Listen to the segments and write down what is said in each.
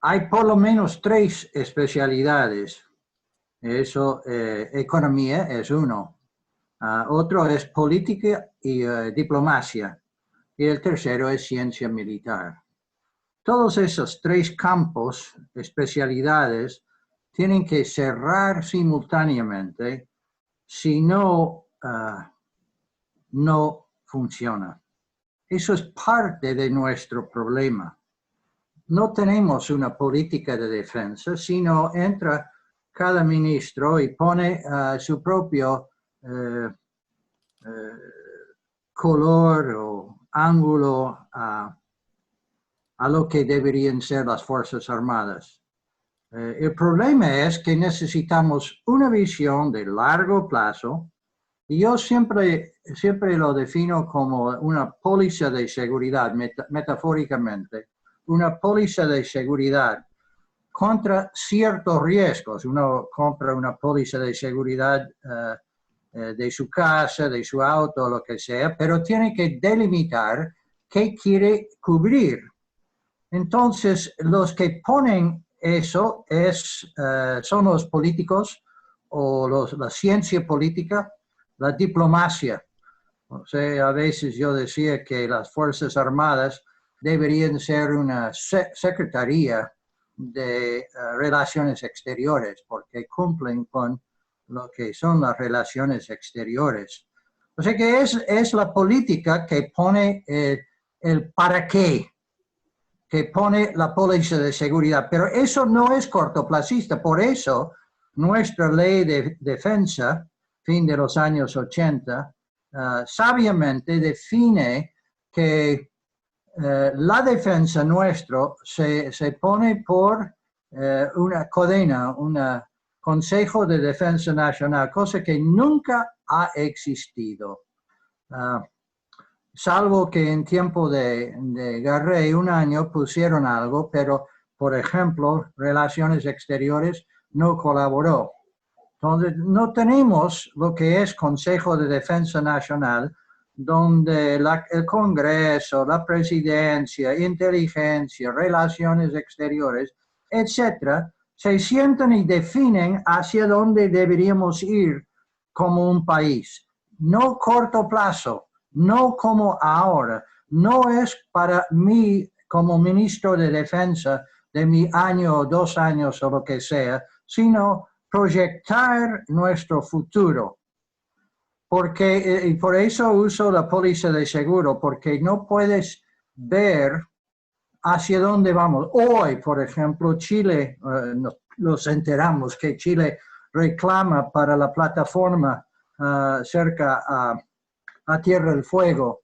Hay por lo menos 3 especialidades. Eso, economía es uno. Otro es política y diplomacia. Y el tercero es ciencia militar. Todos esos 3 campos, especialidades, tienen que cerrar simultáneamente, si no, no funciona. Eso es parte de nuestro problema. No tenemos una política de defensa, sino entra cada ministro y pone su propio color o ángulo a lo que deberían ser las Fuerzas Armadas. El problema es que necesitamos una visión de largo plazo, y yo siempre lo defino como una póliza de seguridad, metafóricamente, una póliza de seguridad contra ciertos riesgos. Uno compra una póliza de seguridad de su casa, de su auto, lo que sea, pero tiene que delimitar qué quiere cubrir. Entonces, los que ponen eso son los políticos o la ciencia política, la diplomacia. O sea, a veces yo decía que las Fuerzas Armadas deberían ser una secretaría de relaciones exteriores, porque cumplen con lo que son las relaciones exteriores. O sea que es la política que pone el para qué, que pone la póliza de seguridad, pero eso no es cortoplacista. Por eso nuestra ley de defensa, fin de los años 80, sabiamente define que la defensa nuestra se pone por una CODENA, un Consejo de Defensa Nacional, cosa que nunca ha existido. Salvo que en tiempo de Garray, un año, pusieron algo, pero, por ejemplo, Relaciones Exteriores no colaboró. Entonces, no tenemos lo que es Consejo de Defensa Nacional, donde el Congreso, la Presidencia, Inteligencia, Relaciones Exteriores, etcétera, se sientan y definen hacia dónde deberíamos ir como un país. No corto plazo, no como ahora. No es para mí como ministro de Defensa de mi año o 2 años o lo que sea, sino proyectar nuestro futuro. Porque, y por eso uso la póliza de seguro, porque no puedes ver hacia dónde vamos. Hoy, por ejemplo, Chile, nos enteramos que Chile reclama para la plataforma cerca a Tierra del Fuego,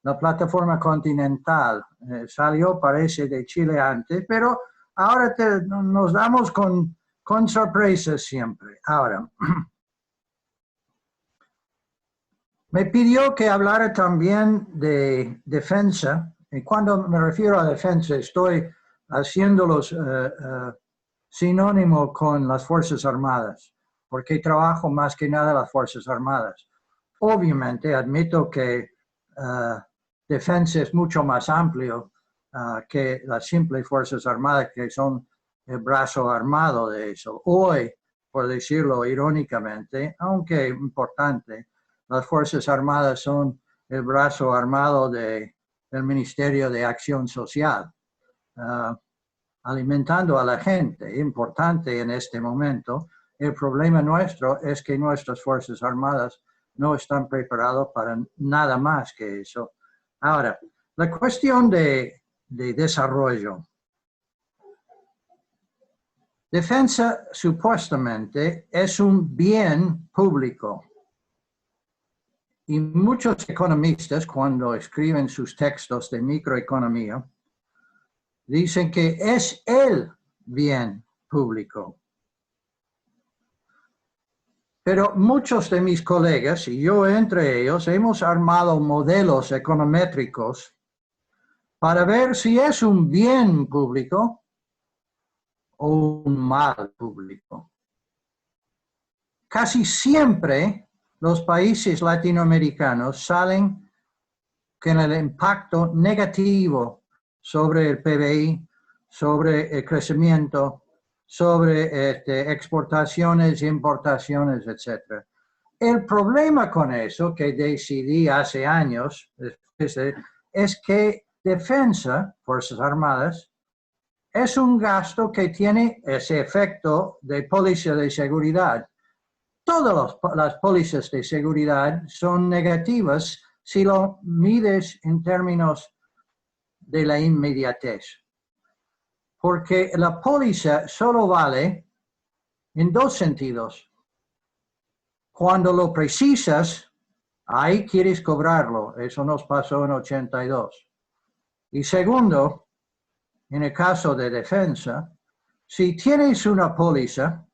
la plataforma continental. Salió, parece, de Chile antes, pero ahora nos damos con sorpresas siempre. Ahora, me pidió que hablara también de defensa, y cuando me refiero a defensa estoy haciéndolos sinónimo con las Fuerzas Armadas, porque trabajo más que nada las Fuerzas Armadas. Obviamente admito que defensa es mucho más amplio que las simples Fuerzas Armadas, que son el brazo armado de eso. Hoy, por decirlo irónicamente, aunque importante, las Fuerzas Armadas son el brazo armado del Ministerio de Acción Social, alimentando a la gente. Importante en este momento. El problema nuestro es que nuestras Fuerzas Armadas no están preparados para nada más que eso. Ahora, la cuestión de desarrollo. Defensa supuestamente es un bien público. Y muchos economistas, cuando escriben sus textos de microeconomía, dicen que es el bien público. Pero muchos de mis colegas, y yo entre ellos, hemos armado modelos econométricos para ver si es un bien público o un mal público. Casi siempre los países latinoamericanos salen con el impacto negativo sobre el PBI sobre el crecimiento, sobre exportaciones, importaciones, etc. El problema con eso que decidí hace años es que defensa, Fuerzas Armadas, es un gasto que tiene ese efecto de póliza de seguridad. Todas las pólizas de seguridad son negativas si lo mides en términos de la inmediatez. Porque la póliza solo vale en dos sentidos. Cuando lo precisas, ahí quieres cobrarlo. Eso nos pasó en 82. Y segundo, en el caso de defensa, si tienes una póliza,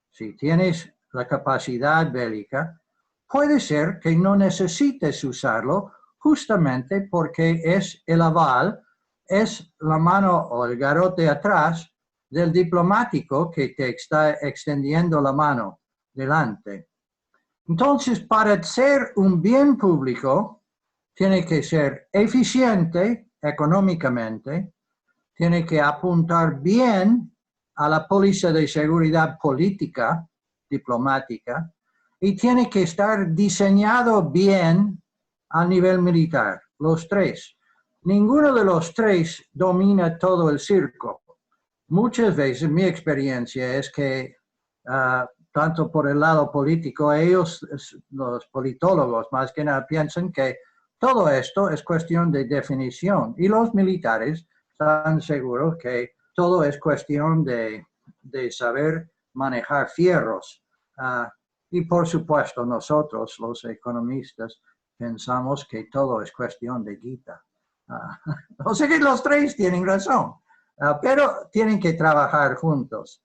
si tienes la capacidad bélica, puede ser que no necesites usarlo justamente porque es el aval, es la mano o el garrote atrás del diplomático que te está extendiendo la mano delante. Entonces, para ser un bien público, tiene que ser eficiente económicamente, tiene que apuntar bien a la póliza de seguridad política, diplomática, y tiene que estar diseñado bien a nivel militar, los tres. Ninguno de los tres domina todo el circo. Muchas veces mi experiencia es que, tanto por el lado político, ellos, los politólogos más que nada, piensan que todo esto es cuestión de definición y los militares están seguros que todo es cuestión de saber manejar fierros. Y por supuesto nosotros, los economistas, pensamos que todo es cuestión de guita. O sea que los tres tienen razón, pero tienen que trabajar juntos.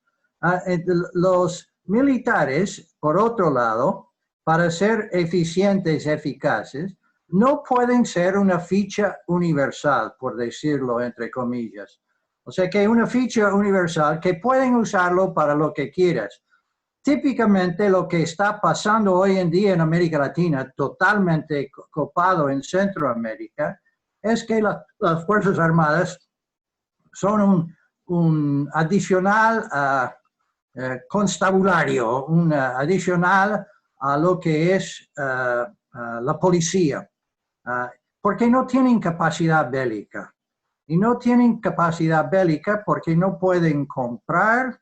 Los militares, por otro lado, para ser eficientes, eficaces, no pueden ser una ficha universal, por decirlo entre comillas. O sea que una ficha universal que pueden usarlo para lo que quieras. Típicamente lo que está pasando hoy en día en América Latina, totalmente copado en Centroamérica, es que las Fuerzas Armadas son un adicional constabulario, un adicional a lo que es la policía, porque no tienen capacidad bélica. Y no tienen capacidad bélica porque no pueden comprar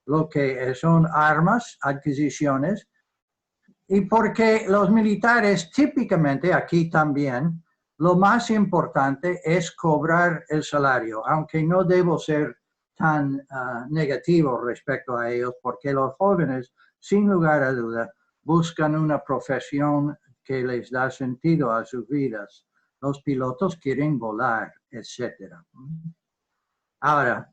lo que son armas, adquisiciones, y porque los militares típicamente, aquí también, lo más importante es cobrar el salario, aunque no debo ser tan negativo respecto a ellos, porque los jóvenes, sin lugar a duda, buscan una profesión que les da sentido a sus vidas. Los pilotos quieren volar, etc. Ahora,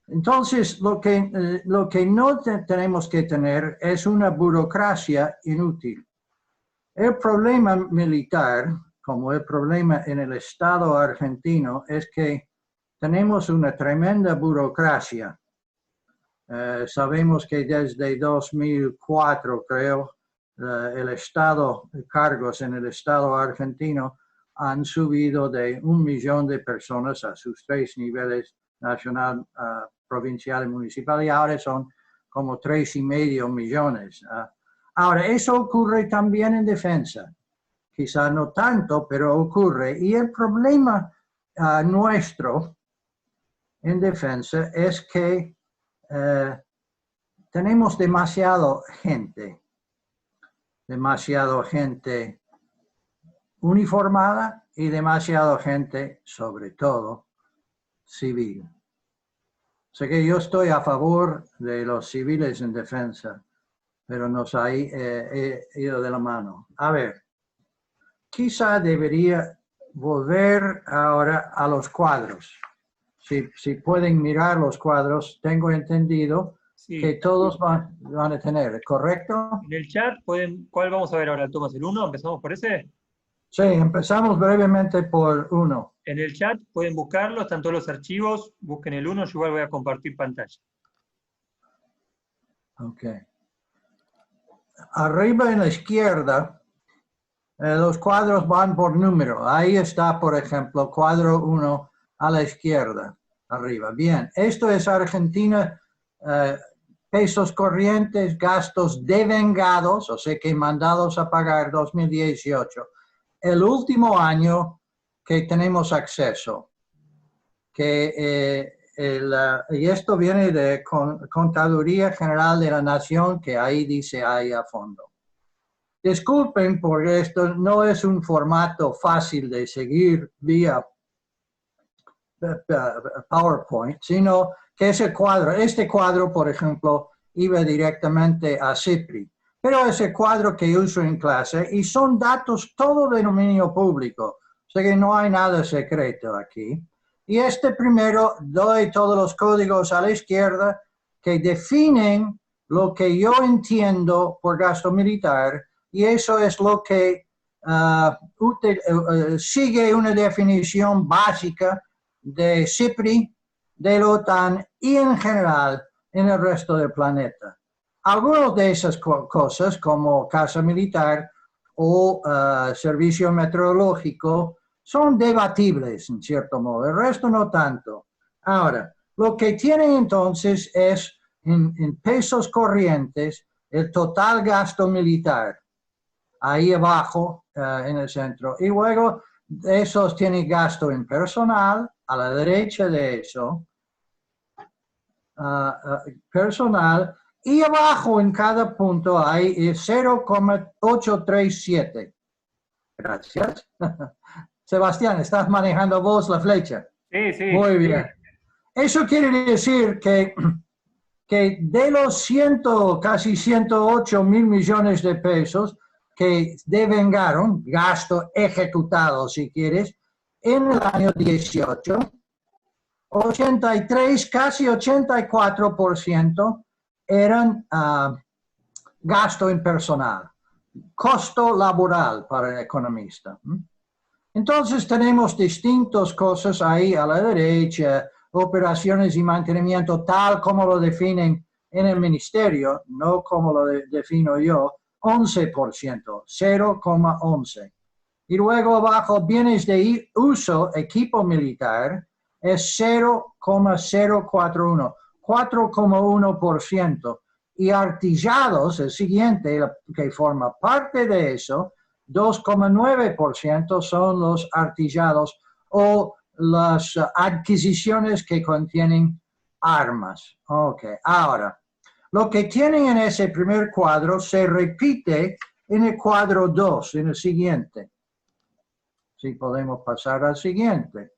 entonces, lo que no tenemos que tener es una burocracia inútil. El problema militar, como el problema en el Estado argentino, es que tenemos una tremenda burocracia. Sabemos que desde 2004, creo, el Estado, cargos en el Estado argentino han subido de 1 millón de personas a sus 3 niveles, nacional, provincial y municipal, y ahora son como 3,5 millones. Ahora, eso ocurre también en defensa. Quizá no tanto, pero ocurre. Y el problema nuestro en defensa es que tenemos demasiada gente uniformada y demasiada gente, sobre todo, civil. O sea que yo estoy a favor de los civiles en defensa, pero nos ha ido de la mano. A ver, quizá debería volver ahora a los cuadros. Si pueden mirar los cuadros, tengo entendido que todos van a tener, ¿correcto? En el chat, ¿cuál vamos a ver ahora, Tomás? ¿El 1? ¿Empezamos por ese? Sí, empezamos brevemente por 1. En el chat pueden buscarlo, están todos los archivos, busquen el 1, yo igual voy a compartir pantalla. Ok. Arriba en la izquierda, los cuadros van por número. Ahí está, por ejemplo, cuadro 1 a la izquierda. arriba. Bien, esto es Argentina, pesos corrientes, gastos devengados, o sea que mandados a pagar 2018. El último año que tenemos acceso, y esto viene de Contaduría General de la Nación, que ahí dice ahí a fondo. Disculpen porque esto no es un formato fácil de seguir vía PowerPoint, sino que este cuadro, por ejemplo, iba directamente a CIPRI. Pero ese cuadro que uso en clase, y son datos todo de dominio público, o sea que no hay nada secreto aquí. Y primero doy todos los códigos a la izquierda que definen lo que yo entiendo por gasto militar, y eso es lo que sigue una definición básica de CIPRI, de la OTAN y en general en el resto del planeta. Algunas de esas cosas, como casa militar o servicio meteorológico, son debatibles en cierto modo, el resto no tanto. Ahora, lo que tienen entonces es en pesos corrientes el total gasto militar, ahí abajo en el centro, y luego esos tienen gasto en personal, a la derecha de eso, personal, y abajo en cada punto hay 0,837. Gracias. Sebastián, ¿estás manejando vos la flecha? Sí, sí. Muy bien. Eso quiere decir que de los casi 108 mil millones de pesos que devengaron, gasto ejecutado si quieres, en el año 18, 83, casi 84% eran gasto en personal, costo laboral para el economista. Entonces tenemos distintas cosas ahí a la derecha, operaciones y mantenimiento tal como lo definen en el ministerio, no como lo defino yo, 11%, 0,11. Y luego abajo, bienes de uso, equipo militar, es 0,041, 4,1%. Y artillados, el siguiente, que forma parte de eso, 2,9% son los artillados o las adquisiciones que contienen armas. Ok, ahora, lo que tienen en ese primer cuadro se repite en el cuadro 2, en el siguiente. Si podemos pasar al siguiente.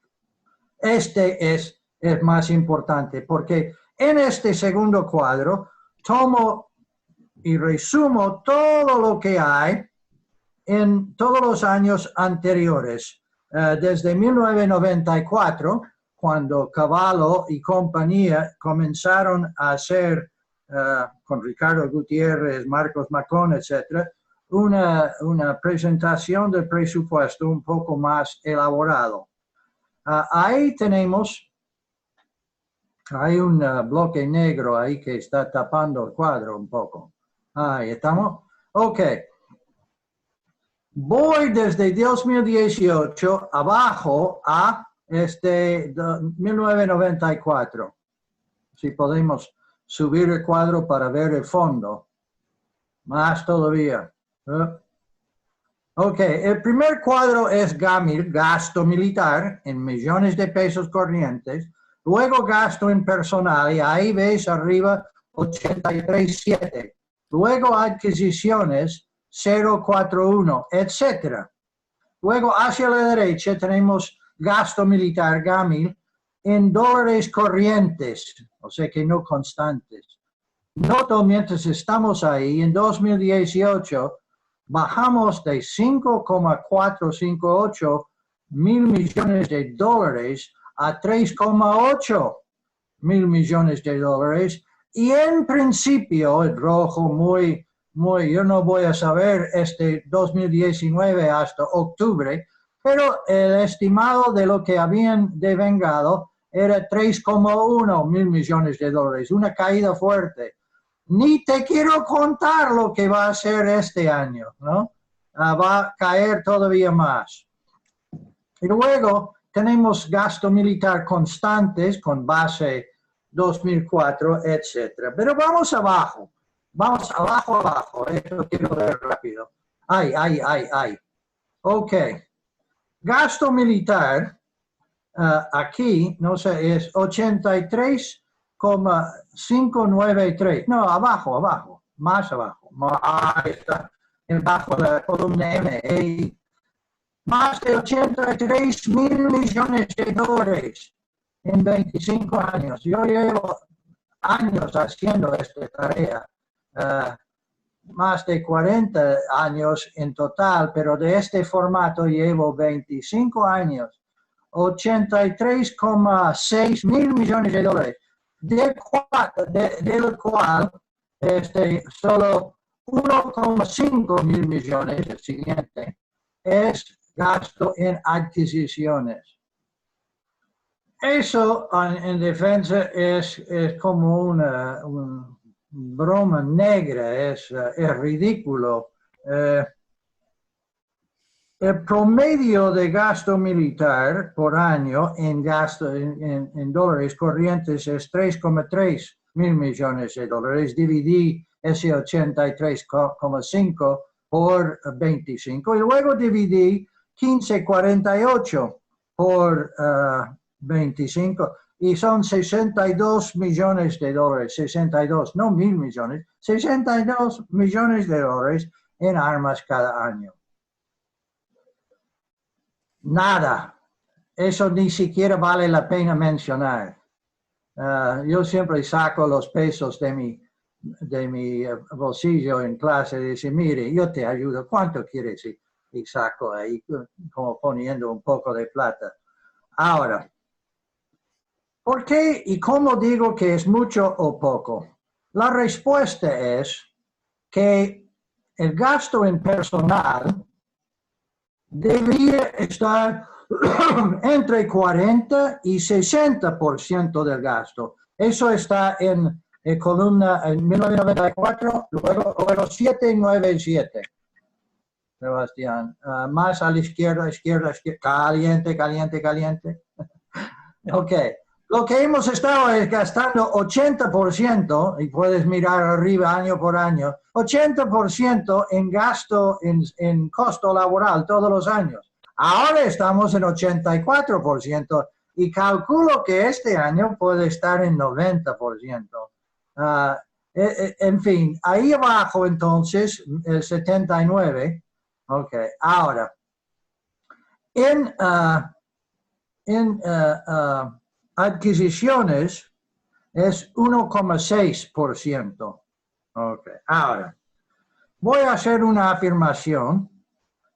Este es el más importante porque en este segundo cuadro tomo y resumo todo lo que hay en todos los años anteriores, desde 1994, cuando Cavallo y compañía comenzaron a hacer, con Ricardo Gutiérrez, Marcos Macón, etc., una presentación del presupuesto un poco más elaborado. Ahí tenemos, hay un bloque negro ahí que está tapando el cuadro un poco. Ahí estamos. Ok. Voy desde 2018 abajo a 1994. Si podemos subir el cuadro para ver el fondo. Más todavía. Ok, el primer cuadro es GAMIL, gasto militar, en millones de pesos corrientes. Luego gasto en personal, y ahí ves arriba 83,7. Luego adquisiciones, 0,41, etc. Luego hacia la derecha tenemos gasto militar, GAMIL, en dólares corrientes, o sea que no constantes. Noto mientras estamos ahí, en 2018, bajamos de 5,458 mil millones de dólares a 3,8 mil millones de dólares. Y en principio, el rojo yo no voy a saber 2019 hasta octubre, pero el estimado de lo que habían devengado era 3,1 mil millones de dólares, una caída fuerte. Ni te quiero contar lo que va a ser este año, ¿no? Va a caer todavía más. Y luego, tenemos gasto militar constantes con base 2004, etc. Pero vamos abajo. Vamos abajo. Esto quiero ver rápido. Ay. Ok. Gasto militar, aquí, no sé, es 83,593. No, abajo. Más abajo. Ahí está. Bajo la columna M. Más de 83 mil millones de dólares en 25 años. Yo llevo años haciendo esta tarea. Más de 40 años en total, pero de este formato llevo 25 años, 83,6 mil millones de dólares, del cual solo 1,5 mil millones, el siguiente, es gasto en adquisiciones. Eso en defensa es como una broma negra, es ridículo. El promedio de gasto militar por año en dólares corrientes es 3,3 mil millones de dólares. Dividí ese 83,5 por 25 y luego dividí 15,48 por 25. Y son 62 millones de dólares, 62, no mil millones, 62 millones de dólares en armas cada año. Nada, eso ni siquiera vale la pena mencionar. Yo siempre saco los pesos de mi bolsillo en clase y dice, mire, yo te ayudo, ¿cuánto quieres? Y saco ahí como poniendo un poco de plata. Ahora, ¿por qué y cómo digo que es mucho o poco? La respuesta es que el gasto en personal debería estar entre 40 y 60% del gasto. Eso está en columna en 1994, luego 797. Sebastián, más a la izquierda, caliente. Ok. Lo que hemos estado es gastando 80%, y puedes mirar arriba año por año, 80% en gasto en costo laboral todos los años. Ahora estamos en 84% y calculo que este año puede estar en 90%. En fin, ahí abajo entonces, el 79. Ok, ahora, en adquisiciones es 1,6%. Ok, ahora, voy a hacer una afirmación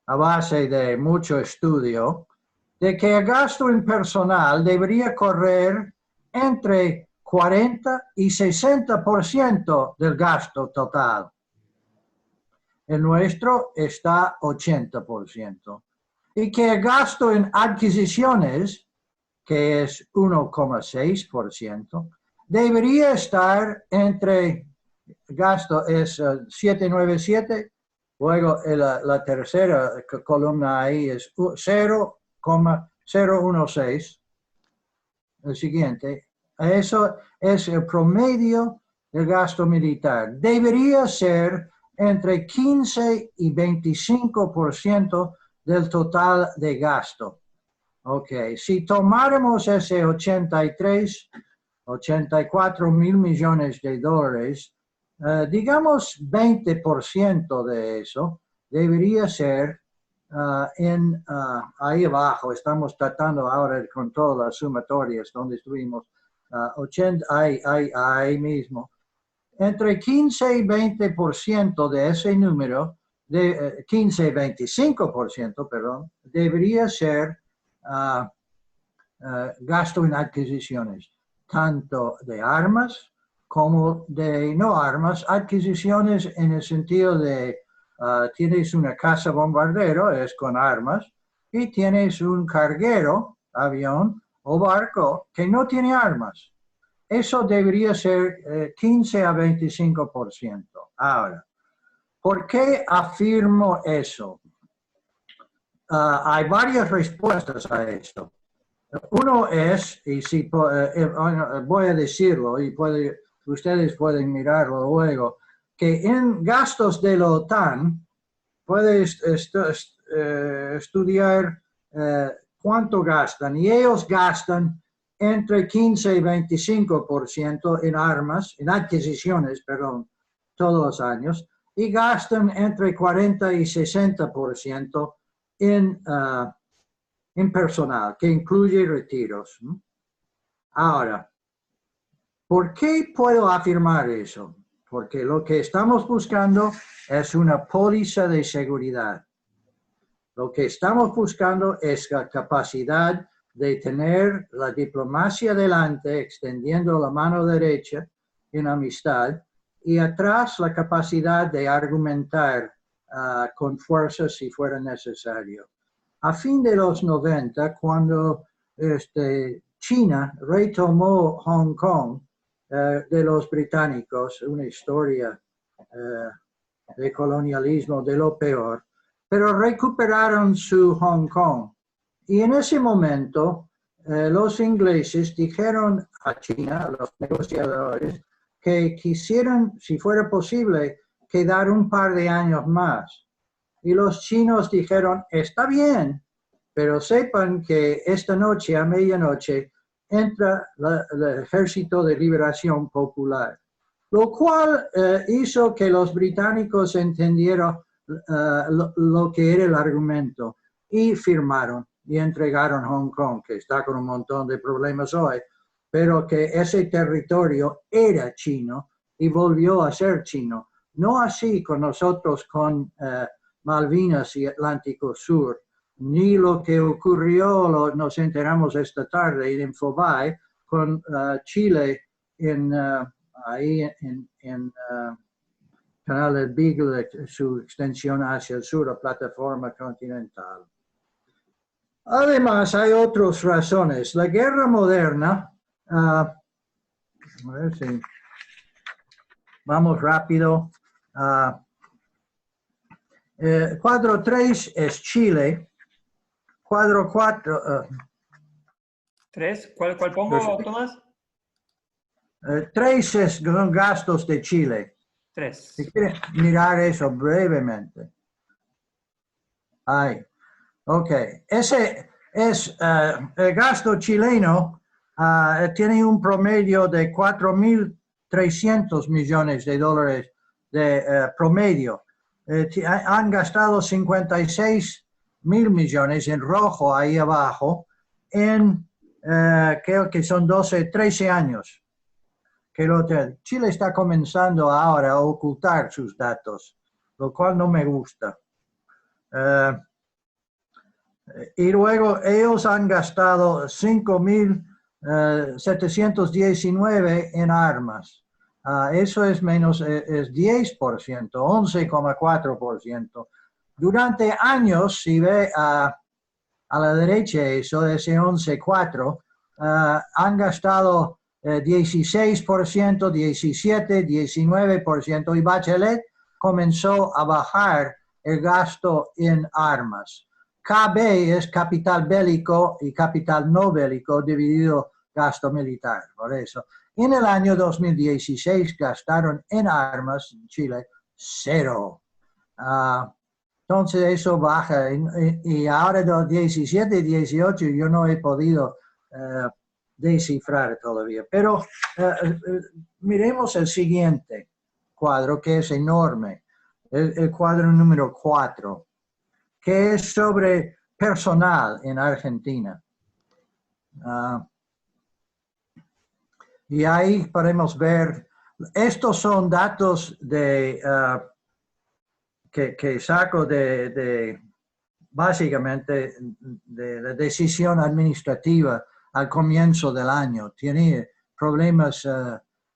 a base de mucho estudio de que el gasto en personal debería correr entre 40 y 60% del gasto total. El nuestro está 80%. Y que el gasto en adquisiciones, que es 1,6%, debería estar entre, gasto es 797, luego la tercera columna ahí es 0,016, el siguiente, eso es el promedio del gasto militar. Debería ser entre 15 y 25% del total de gasto. Ok, si tomáramos ese 84 mil millones de dólares, digamos 20% de eso debería ser ahí abajo. Estamos tratando ahora con todas las sumatorias donde estuvimos, ahí mismo. Entre 15 y 20% de ese número, 15 y 25%, perdón, debería ser gasto en adquisiciones, tanto de armas como de no armas. Adquisiciones en el sentido de tienes una casa bombardero, es con armas, y tienes un carguero, avión o barco que no tiene armas. Eso debería ser 15 a 25%. Ahora, ¿por qué afirmo eso? Hay varias respuestas a esto. Uno es, y si bueno, voy a decirlo, y ustedes pueden mirarlo luego, que en gastos de la OTAN puedes estudiar cuánto gastan, y ellos gastan entre 15 y 25% en armas, en adquisiciones, perdón, todos los años, y gastan entre 40 y 60% en personal, que incluye retiros. Ahora, ¿por qué puedo afirmar eso? Porque lo que estamos buscando es una póliza de seguridad. Lo que estamos buscando es la capacidad de tener la diplomacia delante, extendiendo la mano derecha en amistad, y atrás la capacidad de argumentar con fuerza si fuera necesario. A fin de los 90, cuando China retomó Hong Kong de los británicos, una historia de colonialismo de lo peor, pero recuperaron su Hong Kong. Y en ese momento, los ingleses dijeron a China, a los negociadores, que quisieran, si fuera posible, quedar un par de años más. Y los chinos dijeron, está bien, pero sepan que esta noche, a medianoche, entra el Ejército de Liberación Popular, lo cual hizo que los británicos entendieran lo que era el argumento y firmaron y entregaron Hong Kong, que está con un montón de problemas hoy, pero que ese territorio era chino y volvió a ser chino. No así con nosotros con Malvinas y Atlántico Sur, ni lo que ocurrió, nos enteramos esta tarde en Infobay, con Chile ahí en Canal del Beagle, su extensión hacia el sur, la plataforma continental. Además, hay otras razones. La guerra moderna, a ver si vamos rápido. Cuadro 3 es Chile. Cuadro 4. 3, ¿cuál pongo, Tomás? 3 es gastos de Chile. 3. Si quieren mirar eso brevemente. Ahí. Ok. Ese es el gasto chileno. Tiene un promedio de 4.300 millones de dólares de promedio. Han gastado 56 mil millones en rojo ahí abajo en creo que son 13 años. Chile está comenzando ahora a ocultar sus datos, lo cual no me gusta. Y luego ellos han gastado 5.719 en armas. Eso es menos, es 10%, 11,4%. Durante años, si ve a la derecha eso, ese 11,4%, han gastado 16%, 17%, 19%, y Bachelet comenzó a bajar el gasto en armas. KB es capital bélico y capital no bélico dividido gasto militar, por eso. En el año 2016 gastaron en armas en Chile 0. Entonces eso baja y ahora de 17 y 18 yo no he podido descifrar todavía. Pero miremos el siguiente cuadro, que es enorme, el cuadro número 4, que es sobre personal en Argentina. Y ahí podemos ver, estos son datos que saco básicamente de la decisión administrativa al comienzo del año. Tiene problemas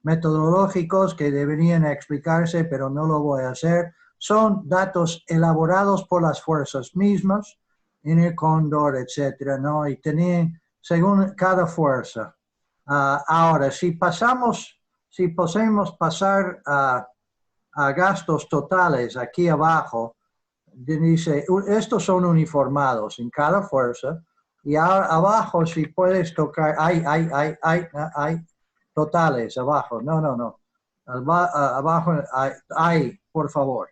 metodológicos que deberían explicarse, pero no lo voy a hacer. Son datos elaborados por las fuerzas mismas, en el Cóndor, etcétera, ¿no? Y tenían según cada fuerza. Ahora, si podemos pasar a gastos totales aquí abajo, dice, estos son uniformados en cada fuerza, Y abajo, si puedes tocar, hay totales abajo. No. Abajo, hay, por favor.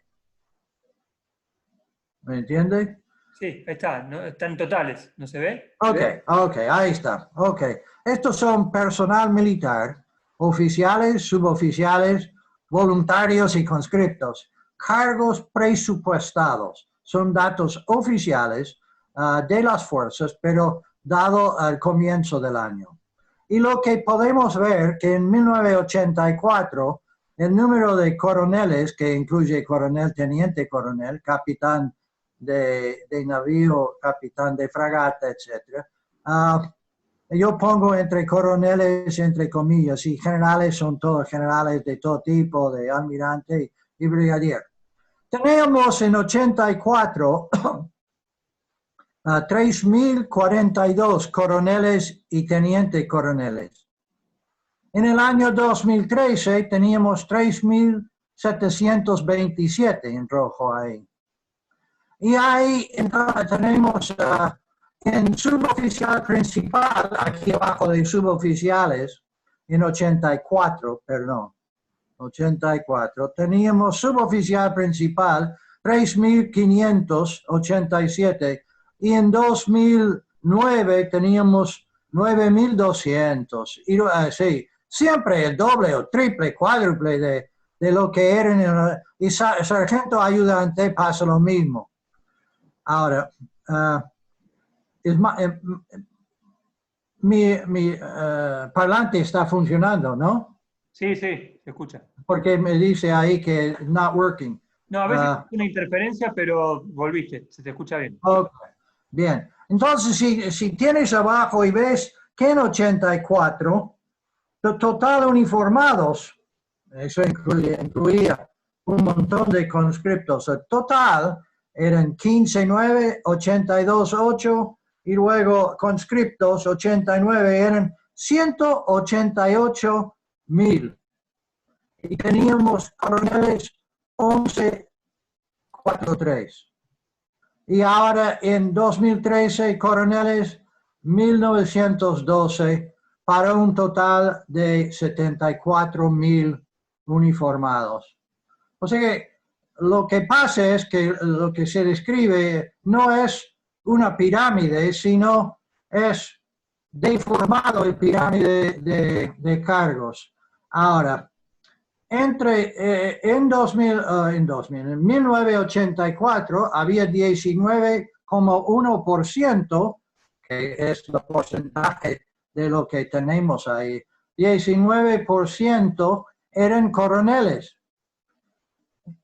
¿Me entiende? Sí, ahí está, ¿no? Están totales, ¿no se ve? Ok, ahí está. Ok. Estos son personal militar, oficiales, suboficiales, voluntarios y conscriptos. Cargos presupuestados. Son datos oficiales de las fuerzas, pero dado al comienzo del año. Y lo que podemos ver que en 1984 el número de coroneles, que incluye coronel, teniente coronel, capitán de navío, capitán de fragata, etc. Yo pongo entre coroneles, entre comillas, y generales son todos generales de todo tipo, de almirante y brigadier. Tenemos en 84 3,042 coroneles y teniente coroneles. En el año 2013 teníamos 3,727 en rojo ahí. Y ahí entonces tenemos en suboficial principal, aquí abajo de suboficiales, en 84, teníamos suboficial principal 3,587 y en 2009 teníamos 9,200. Y sí, siempre el doble o triple, cuádruple de lo que eran. Y sargento ayudante pasa lo mismo. Ahora, mi parlante está funcionando, ¿no? Sí, se escucha. Porque me dice ahí que not working. No, a veces hay una interferencia, pero volviste, se te escucha bien. Okay. Bien. Entonces, si tienes abajo y ves que en 84, total uniformados, eso incluía un montón de conscriptos. El total eran 15,9, 82,8 y luego conscriptos 89 eran 188,000. Y teníamos coroneles 11,43. Y ahora en 2013 coroneles 1,912 para un total de 74,000 uniformados. O sea que lo que pasa es que lo que se describe no es una pirámide, sino es deformado el pirámide de cargos. Ahora, en 1984 había 19,1%, que es el porcentaje de lo que tenemos ahí. 19% eran coroneles.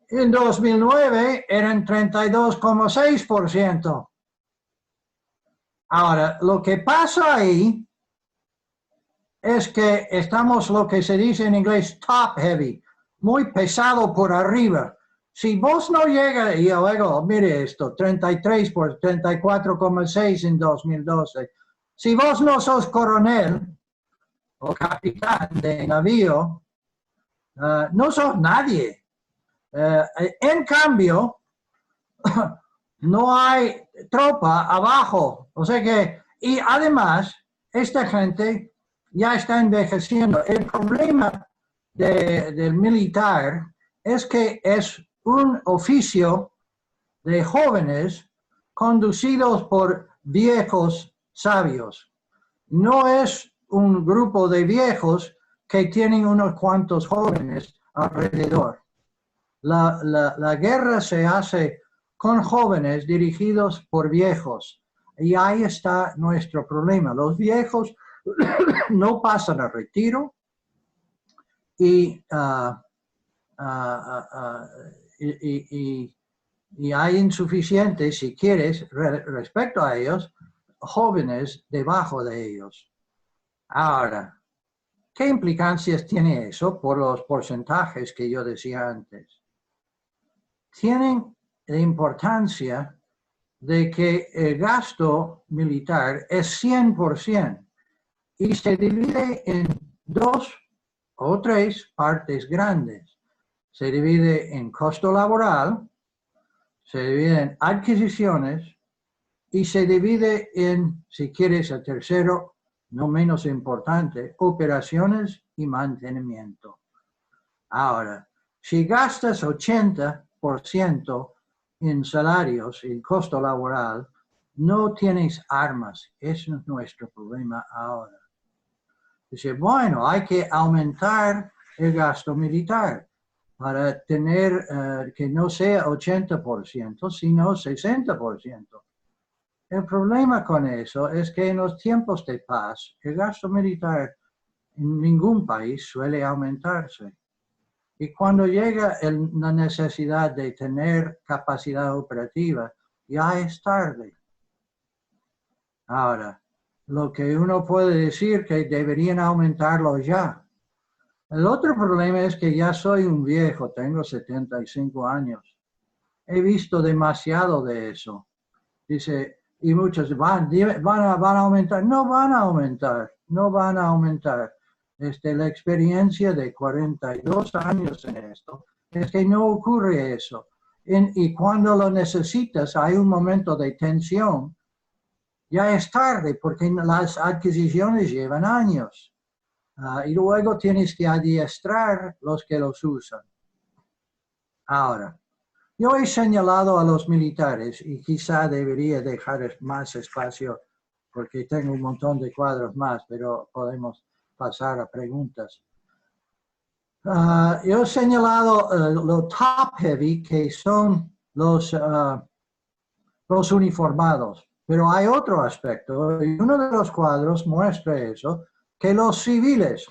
En 2009 eran 32,6%. Ahora, lo que pasa ahí es que estamos lo que se dice en inglés top heavy, muy pesado por arriba. Si vos no llegas, y luego, mire esto, 33 por 34,6 en 2012. Si vos no sos coronel o capitán de navío, no sos nadie. En cambio, no hay tropa abajo. O sea que, y además, esta gente ya está envejeciendo. El problema del militar es que es un oficio de jóvenes conducidos por viejos sabios. No es un grupo de viejos que tienen unos cuantos jóvenes alrededor. La guerra se hace con jóvenes dirigidos por viejos. Y ahí está nuestro problema. Los viejos no pasan a retiro y, y hay insuficientes, si quieres, respecto a ellos, jóvenes debajo de ellos. Ahora, ¿qué implicancias tiene eso por los porcentajes que yo decía antes? Tienen la importancia de que el gasto militar es 100% y se divide en 2 o 3 partes grandes. Se divide en costo laboral, se divide en adquisiciones y se divide en, si quieres, el tercero, no menos importante, operaciones y mantenimiento. Ahora, si gastas 80% en salarios y costo laboral, no tienes armas. Ese es nuestro problema ahora. Dice, bueno, hay que aumentar el gasto militar para tener que no sea 80%, sino 60%. El problema con eso es que en los tiempos de paz, el gasto militar en ningún país suele aumentarse. Y cuando llega la necesidad de tener capacidad operativa, ya es tarde. Ahora, lo que uno puede decir que deberían aumentarlo ya. El otro problema es que ya soy un viejo, tengo 75 años. He visto demasiado de eso. Dice, y muchos van a aumentar. No van a aumentar, no van a aumentar. La experiencia de 42 años en esto es que no ocurre eso. Y cuando lo necesitas, hay un momento de tensión. Ya es tarde porque las adquisiciones llevan años. Y luego tienes que adiestrar los que los usan. Ahora, yo he señalado a los militares y quizá debería dejar más espacio porque tengo un montón de cuadros más, pero podemos pasar a preguntas. Yo he señalado lo top heavy, que son los uniformados, pero hay otro aspecto, y uno de los cuadros muestra eso, que los civiles,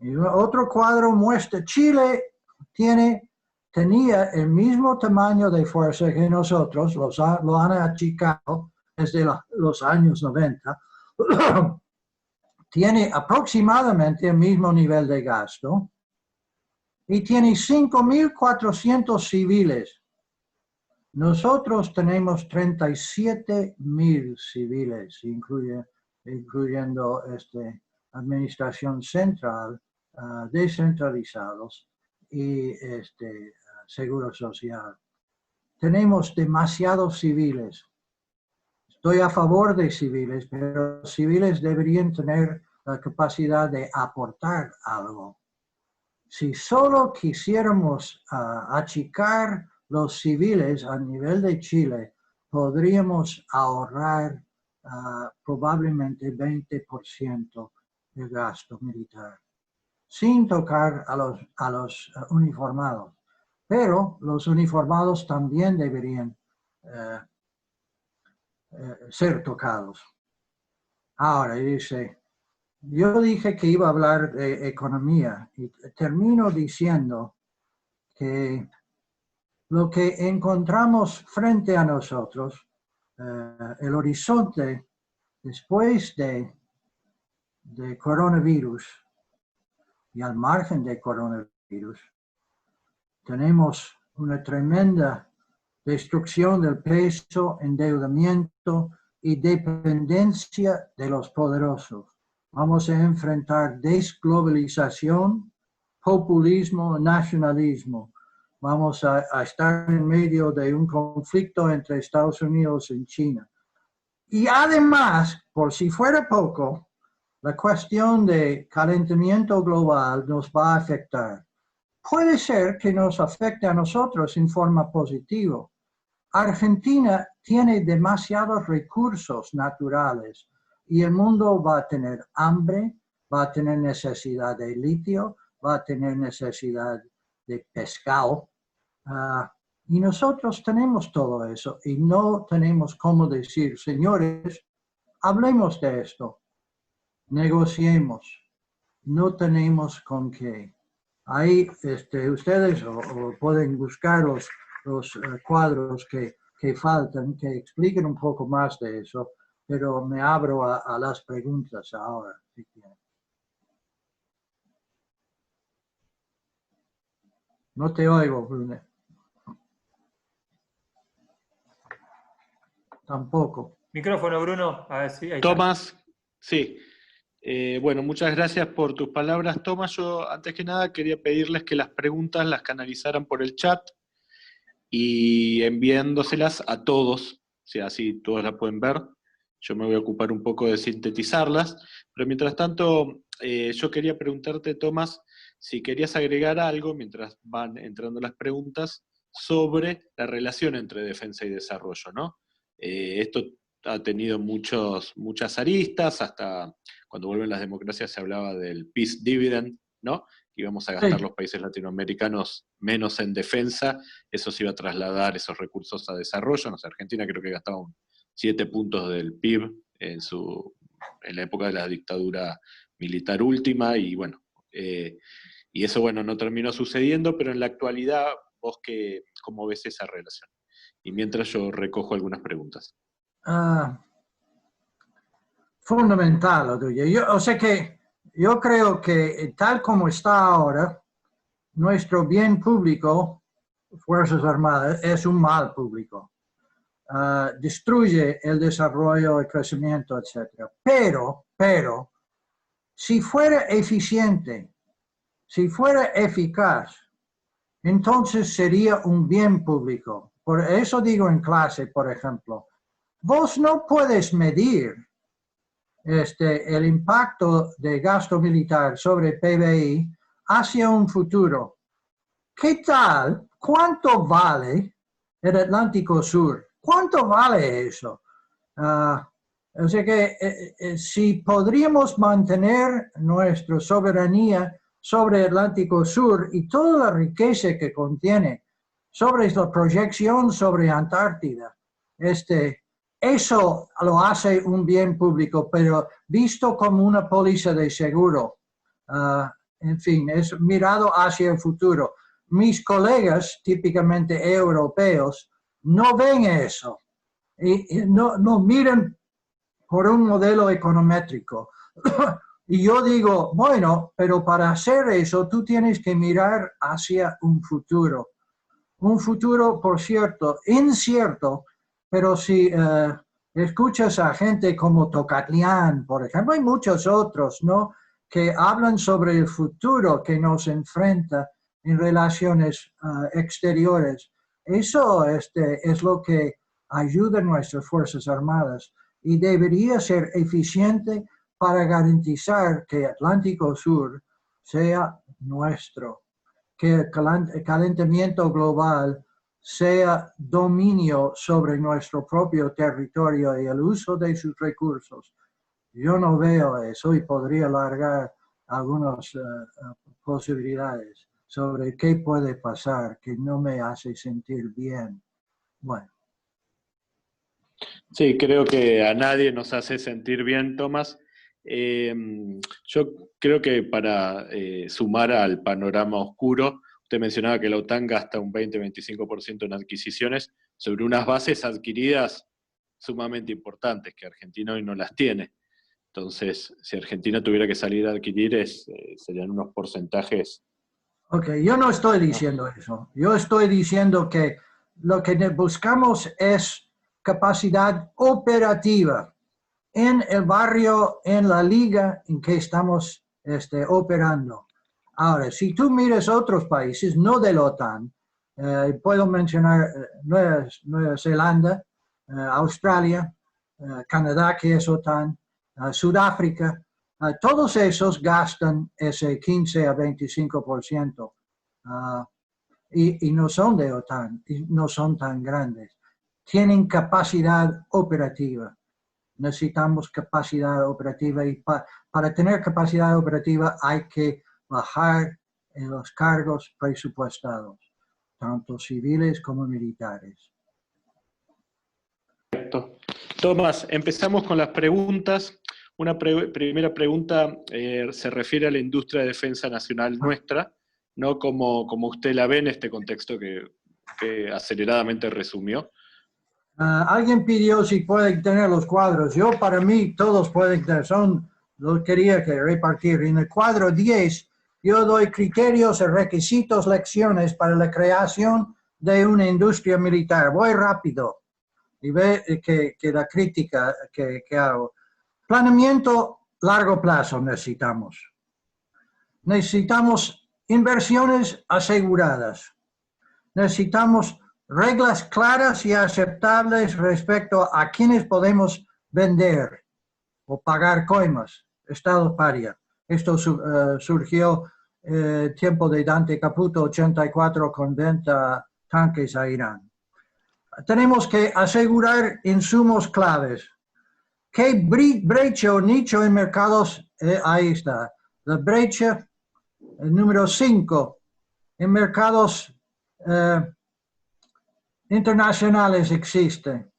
y otro cuadro muestra, Chile tenía el mismo tamaño de fuerza que nosotros, lo han achicado desde los años 90, tiene aproximadamente el mismo nivel de gasto y tiene 5.400 civiles. Nosotros tenemos 37.000 civiles, incluyendo administración central, descentralizados y seguro social. Tenemos demasiados civiles. Estoy a favor de civiles, pero los civiles deberían tener la capacidad de aportar algo. Si solo quisiéramos achicar los civiles a nivel de Chile, podríamos ahorrar probablemente 20% del gasto militar, sin tocar a los uniformados. Pero los uniformados también deberían ser tocados. Ahora, dice, yo dije que iba a hablar de economía y termino diciendo que lo que encontramos frente a nosotros, el horizonte después de coronavirus y al margen de coronavirus, tenemos una tremenda destrucción del peso, endeudamiento y dependencia de los poderosos. Vamos a enfrentar desglobalización, populismo, nacionalismo. Vamos a estar en medio de un conflicto entre Estados Unidos y China. Y además, por si fuera poco, la cuestión de calentamiento global nos va a afectar. Puede ser que nos afecte a nosotros en forma positiva. Argentina tiene demasiados recursos naturales y el mundo va a tener hambre, va a tener necesidad de litio, va a tener necesidad de pescado. Y nosotros tenemos todo eso y no tenemos cómo decir, señores, hablemos de esto, negociemos, no tenemos con qué. Ahí ustedes o pueden buscar los cuadros que faltan, que expliquen un poco más de eso, pero me abro a las preguntas ahora, si quieren. No te oigo, Brune. Tampoco. Micrófono, Bruno. A ver si ahí Tomás, sí. Bueno, muchas gracias por tus palabras, Tomás. Yo, antes que nada, quería pedirles que las preguntas las canalizaran por el chat y enviándoselas a todos si así todos la pueden ver. Yo me voy a ocupar un poco de sintetizarlas, pero mientras tanto, yo quería preguntarte, Tomás, si querías agregar algo, mientras van entrando las preguntas, sobre la relación entre defensa y desarrollo, ¿no? Esto ha tenido muchas aristas, hasta cuando vuelven las democracias se hablaba del peace dividend, ¿no? Que íbamos a gastar Sí. los países latinoamericanos menos en defensa, eso se iba a trasladar esos recursos a desarrollo. No sé, Argentina creo que gastaba 7 puntos del PIB en la época de la dictadura militar última, y bueno, y eso bueno, no terminó sucediendo, pero en la actualidad, vos ¿cómo ves esa relación? Y mientras yo recojo algunas preguntas. Fundamental lo tuyo. O sea que yo creo que tal como está ahora, nuestro bien público, Fuerzas Armadas, es un mal público. Destruye el desarrollo, el crecimiento, etc. Pero, si fuera eficiente, si fuera eficaz, entonces sería un bien público. Por eso digo en clase, por ejemplo, vos no puedes medir el impacto de gasto militar sobre PBI hacia un futuro. ¿Qué tal? ¿Cuánto vale el Atlántico Sur? ¿Cuánto vale eso? O sea que si podríamos mantener nuestra soberanía sobre el Atlántico Sur y toda la riqueza que contiene, sobre la proyección sobre Antártida, eso lo hace un bien público, pero visto como una póliza de seguro. En fin, es mirado hacia el futuro. Mis colegas, típicamente europeos, no ven eso y no miran por un modelo econométrico. Y yo digo, bueno, pero para hacer eso tú tienes que mirar hacia un futuro. Un futuro, por cierto, incierto, pero si escuchas a gente como Tocatlián, por ejemplo, hay muchos otros, ¿no?, que hablan sobre el futuro que nos enfrenta en relaciones exteriores. Eso es lo que ayuda a nuestras Fuerzas Armadas y debería ser eficiente para garantizar que Atlántico Sur sea nuestro, que el calentamiento global sea dominio sobre nuestro propio territorio y el uso de sus recursos. Yo no veo eso y podría alargar algunas posibilidades sobre qué puede pasar que no me hace sentir bien. Bueno. Sí, creo que a nadie nos hace sentir bien, Tomás. Yo creo que para sumar al panorama oscuro, usted mencionaba que la OTAN gasta un 20-25% en adquisiciones sobre unas bases adquiridas sumamente importantes, que Argentina hoy no las tiene. Entonces, si Argentina tuviera que salir a adquirir, serían unos porcentajes. Ok, yo no estoy diciendo eso. Yo estoy diciendo que lo que buscamos es capacidad operativa en el barrio, en la liga en que estamos operando. Ahora, si tú miras otros países, no de la OTAN, puedo mencionar Nueva Zelanda, Australia, Canadá, que es OTAN, Sudáfrica, todos esos gastan ese 15 a 25%. Y no son de OTAN, y no son tan grandes. Tienen capacidad operativa. Necesitamos capacidad operativa y para tener capacidad operativa hay que bajar en los cargos presupuestados, tanto civiles como militares. Perfecto. Tomás, empezamos con las preguntas. Una primera pregunta se refiere a la industria de defensa nacional nuestra, ¿no? Como usted la ve en este contexto que aceleradamente resumió. Alguien pidió si pueden tener los cuadros. Yo, para mí, todos pueden tener. Los quería que repartir. En el cuadro 10, yo doy criterios, requisitos, lecciones para la creación de una industria militar. Voy rápido y ve que la crítica que hago. Planeamiento largo plazo necesitamos. Necesitamos inversiones aseguradas. Necesitamos reglas claras y aceptables respecto a quienes podemos vender o pagar coimas, Estado paria. Esto surgió tiempo de Dante Caputo, 84, con venta tanques a Irán. Tenemos que asegurar insumos claves. ¿Qué brecha o nicho en mercados? Ahí está. La brecha número 5 en mercados internacionales existe.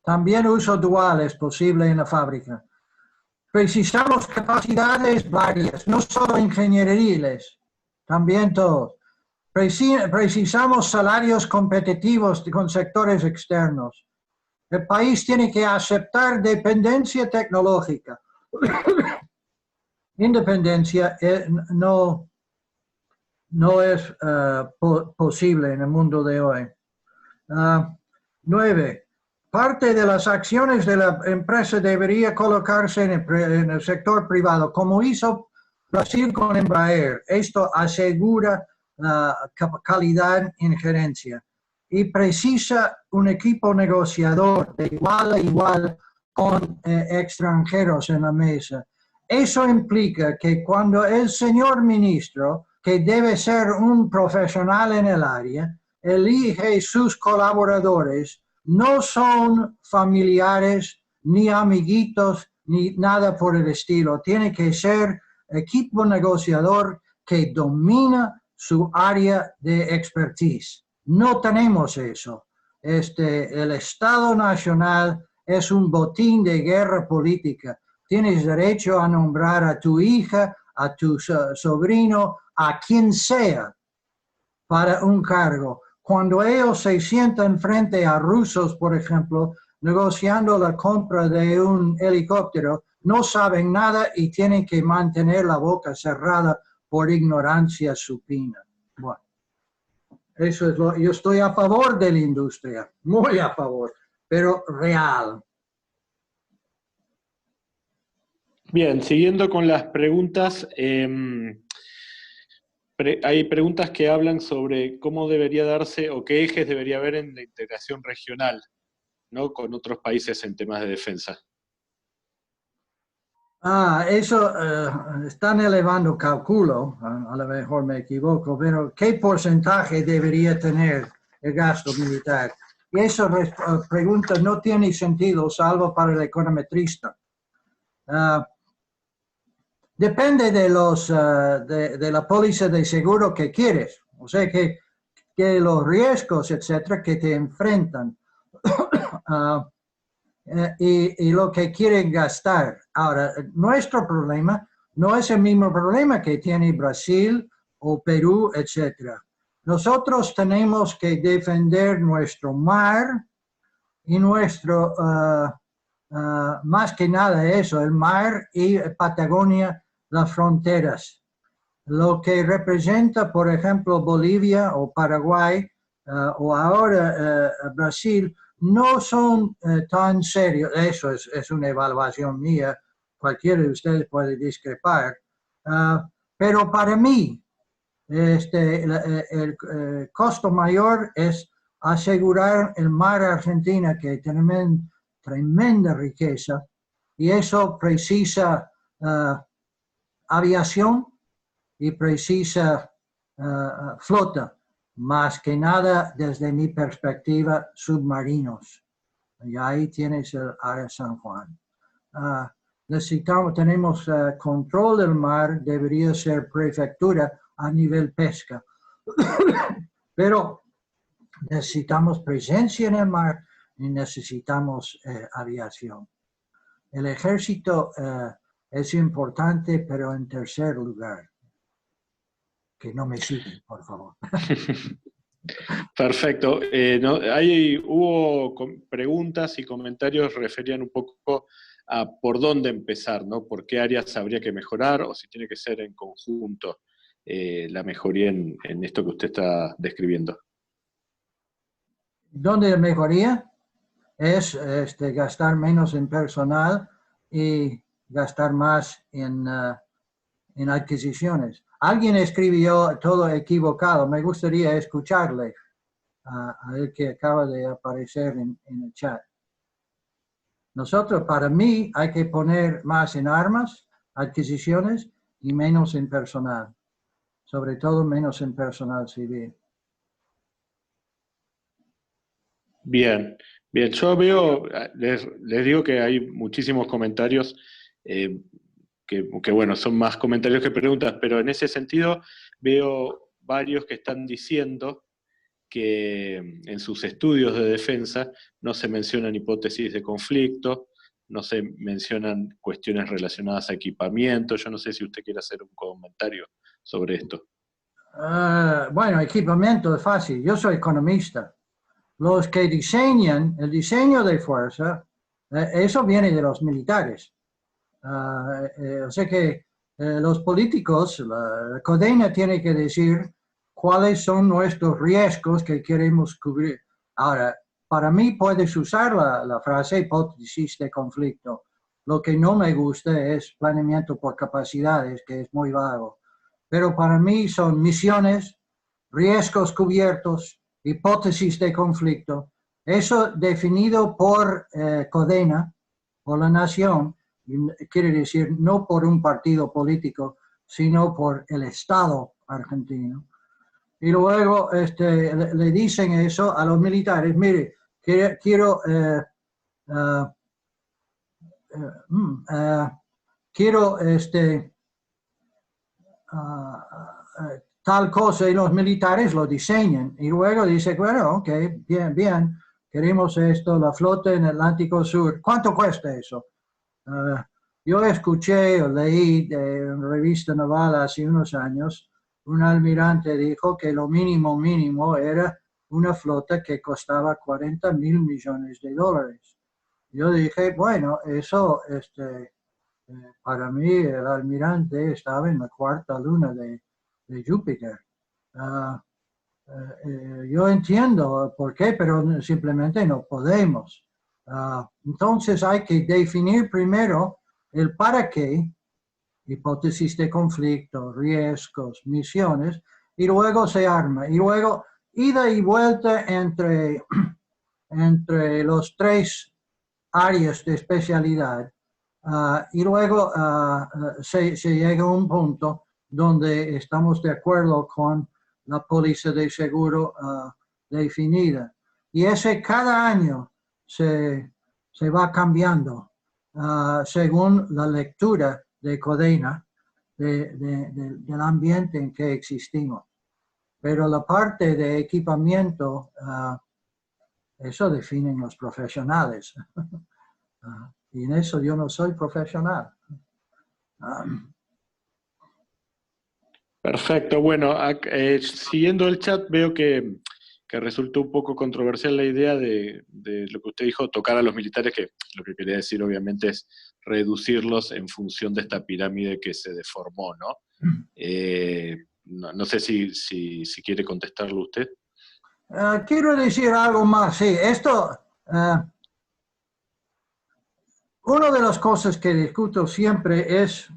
También uso dual es posible en la fábrica. Precisamos capacidades varias, no solo ingenieriles, también todos. Precisamos salarios competitivos con sectores externos. El país tiene que aceptar dependencia tecnológica. Independencia no es posible en el mundo de hoy. 9. Parte de las acciones de la empresa debería colocarse en el sector privado, como hizo Brasil con Embraer. Esto asegura calidad en gerencia y precisa un equipo negociador de igual a igual con extranjeros en la mesa. Eso implica que cuando el señor ministro, que debe ser un profesional en el área, elige sus colaboradores, no son familiares, ni amiguitos, ni nada por el estilo. Tiene que ser equipo negociador que domina su área de expertise. No tenemos eso. El Estado Nacional es un botín de guerra política. Tienes derecho a nombrar a tu hija, a tu sobrino, a quien sea, para un cargo. Cuando ellos se sientan frente a rusos, por ejemplo, negociando la compra de un helicóptero, no saben nada y tienen que mantener la boca cerrada por ignorancia supina. Bueno, eso es yo estoy a favor de la industria, muy a favor, pero real. Bien, siguiendo con las preguntas, hay preguntas que hablan sobre cómo debería darse o qué ejes debería haber en la integración regional, ¿no?, con otros países en temas de defensa. Eso están elevando, calculo, a lo mejor me equivoco, pero ¿qué porcentaje debería tener el gasto militar? Y esa pregunta no tiene sentido, salvo para el econometrista. Depende de la póliza de seguro que quieres, o sea que los riesgos, etcétera, que te enfrentan y lo que quieren gastar. Ahora, nuestro problema no es el mismo problema que tiene Brasil o Perú, etcétera. Nosotros tenemos que defender nuestro mar y nuestro, más que nada eso, el mar y Patagonia, las fronteras. Lo que representa, por ejemplo, Bolivia o Paraguay o ahora Brasil, no son tan serios. Eso es una evaluación mía. Cualquiera de ustedes puede discrepar. Pero para mí, el costo mayor es asegurar el mar Argentina, que tiene tremenda riqueza, y eso precisa aviación y precisa flota, más que nada desde mi perspectiva submarinos. Y ahí tienes el área San Juan. Tenemos control del mar, debería ser prefectura a nivel pesca, pero necesitamos presencia en el mar y necesitamos aviación. El ejército es importante, pero en tercer lugar. Que no me siguen, por favor. Perfecto. Hubo preguntas y comentarios referían un poco a por dónde empezar, ¿no? Por qué áreas habría que mejorar o si tiene que ser en conjunto la mejoría en esto que usted está describiendo. ¿Dónde la mejoría? Es gastar menos en personal y gastar más en adquisiciones. Alguien escribió todo equivocado, me gustaría escucharle. a el que acaba de aparecer en el chat. Nosotros, para mí, hay que poner más en armas, adquisiciones, y menos en personal. Sobre todo menos en personal civil. Bien, bien. Yo veo, les digo que hay muchísimos comentarios que, bueno, son más comentarios que preguntas, pero en ese sentido veo varios que están diciendo que en sus estudios de defensa no se mencionan hipótesis de conflicto, no se mencionan cuestiones relacionadas a equipamiento. Yo no sé si usted quiere hacer un comentario sobre esto. Bueno, equipamiento es fácil. Yo soy economista. Los que diseñan el diseño de fuerza, eso viene de los militares. O sea que los políticos, la CODENA tiene que decir cuáles son nuestros riesgos que queremos cubrir. Ahora, para mí puedes usar la frase hipótesis de conflicto. Lo que no me gusta es planeamiento por capacidades, que es muy vago. Pero para mí son misiones, riesgos cubiertos, hipótesis de conflicto. Eso definido por CODENA, por la nación, quiere decir no por un partido político, sino por el Estado argentino. Y luego le dicen eso a los militares: mire, quiero tal cosa, y los militares lo diseñan. Y luego dice, bueno, ok, bien, queremos esto, la flota en el Atlántico Sur. ¿Cuánto cuesta eso? Yo escuché o leí de una revista naval hace unos años, un almirante dijo que lo mínimo era una flota que costaba $40 mil millones. Yo dije, bueno, eso, para mí el almirante estaba en la cuarta luna de Júpiter. Yo entiendo por qué, pero simplemente no podemos. Entonces hay que definir primero el para qué, hipótesis de conflicto, riesgos, misiones, y luego se arma. Y luego ida y vuelta entre los tres áreas de especialidad. Y luego se llega a un punto donde estamos de acuerdo con la póliza de seguro definida. Y ese cada año se va cambiando según la lectura de CODENA del ambiente en que existimos. Pero la parte de equipamiento, eso definen los profesionales. Y en eso yo no soy profesional. Perfecto. Bueno, siguiendo el chat, veo que resultó un poco controversial la idea de lo que usted dijo, tocar a los militares, que lo que quería decir obviamente es reducirlos en función de esta pirámide que se deformó, ¿no? No sé si quiere contestarlo usted. Quiero decir algo más. Sí, esto... una de las cosas que discuto siempre es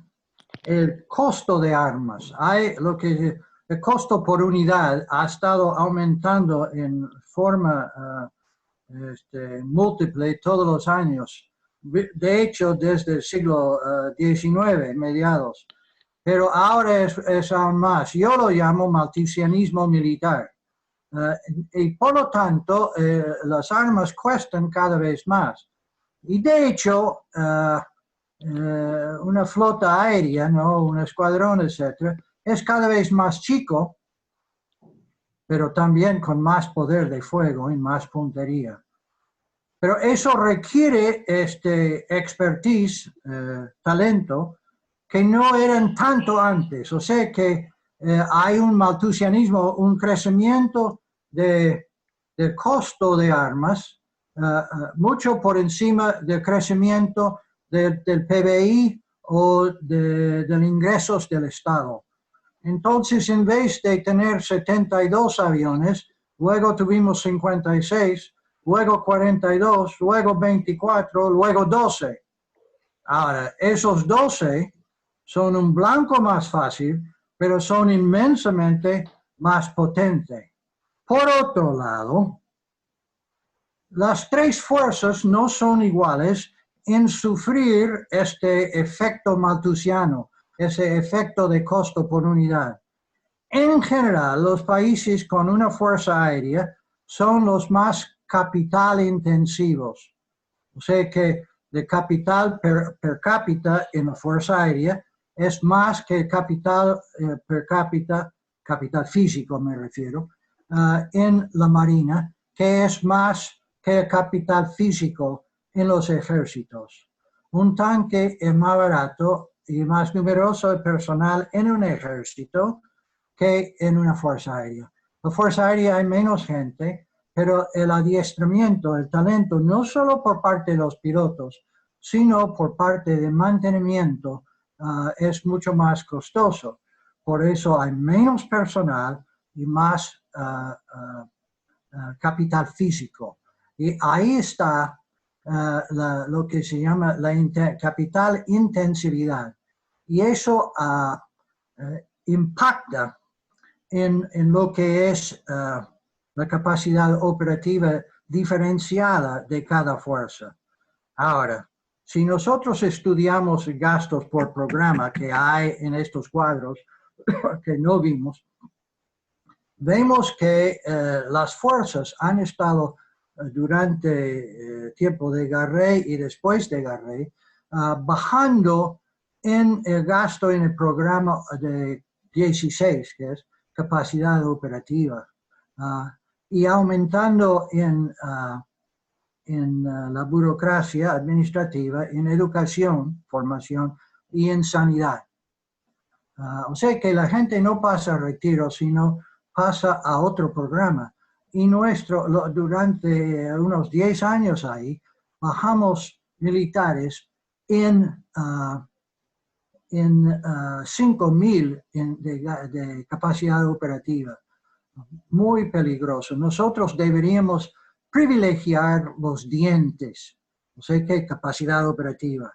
el costo de armas. El costo por unidad ha estado aumentando en forma múltiple todos los años. De hecho, desde el siglo XIX, mediados. Pero ahora es aún más. Yo lo llamo maltusianismo militar. Y por lo tanto, las armas cuestan cada vez más. Y de hecho, una flota aérea, ¿no? Un escuadrón, etcétera, es cada vez más chico, pero también con más poder de fuego y más puntería. Pero eso requiere expertise, talento, que no eran tanto antes. O sea que hay un maltusianismo, un crecimiento del costo de armas, mucho por encima del crecimiento del PBI o de los ingresos del Estado. Entonces, en vez de tener 72 aviones, luego tuvimos 56, luego 42, luego 24, luego 12. Ahora, esos 12 son un blanco más fácil, pero son inmensamente más potentes. Por otro lado, las tres fuerzas no son iguales en sufrir este efecto malthusiano, ese efecto de costo por unidad. En general, los países con una fuerza aérea son los más capital intensivos. O sea que el capital per cápita en la fuerza aérea es más que el capital per cápita, capital físico me refiero, en la marina, que es más que el capital físico en los ejércitos. Un tanque es más barato y más numeroso el personal en un ejército que en una fuerza aérea. La fuerza aérea hay menos gente, pero el adiestramiento, el talento, no solo por parte de los pilotos, sino por parte del mantenimiento, es mucho más costoso. Por eso hay menos personal y más capital físico. Y ahí está lo que se llama la capital intensividad. Y eso impacta en lo que es la capacidad operativa diferenciada de cada fuerza. Ahora, si nosotros estudiamos gastos por programa que hay en estos cuadros, que no vimos, vemos que las fuerzas han estado durante tiempo de Garret y después de Garret bajando en el gasto en el programa de 16, que es capacidad operativa, y aumentando en la burocracia administrativa, en educación, formación y en sanidad. O sea que la gente no pasa a retiro, sino pasa a otro programa. Y durante unos 10 años ahí, bajamos militares en 5.000 de capacidad operativa. Muy peligroso. Nosotros deberíamos privilegiar los dientes, o sea que capacidad operativa.